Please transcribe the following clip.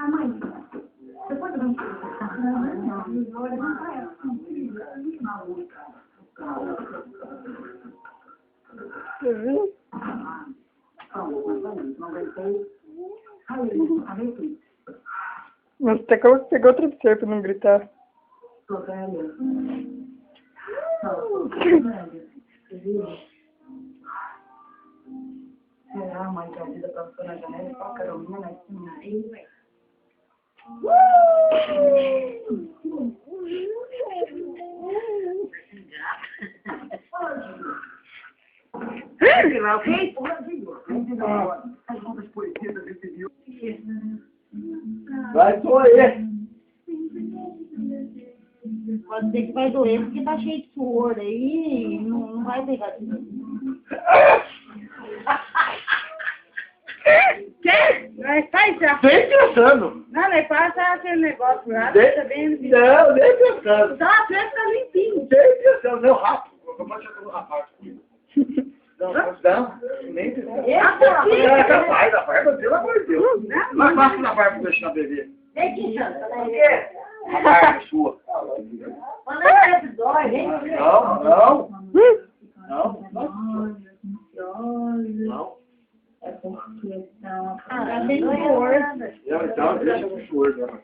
mãe, depois eu vou te Mas até que pegou o travesseiro pra não gritar. Tô velha. Não, tô velha. Será, mãe, que a vida passou na janela e só a Carolina na esquina? Vai doer. Pode ser que vai doer porque tá cheio de suor aí, não vai pegar de novo. Que? Mas faz já. Vem pensando. Não, mas passa aquele negócio lá, Vem- tá vendo? Não, nem pensando. Tá, frente tá limpinho. Nem pensando. Não, rápido. Eu posso chegar no rapaz comigo. Não, nem pensando. É capaz, rapaz, pelo amor de Deus. Mas passa na barba pra deixar beber. Vem aqui, Janta. A barba é sua. Quando é que dói, vem aqui. Não, não. Não. Não. É porque tá... Ah, tá bem gordo. Então, deixa no suor, né?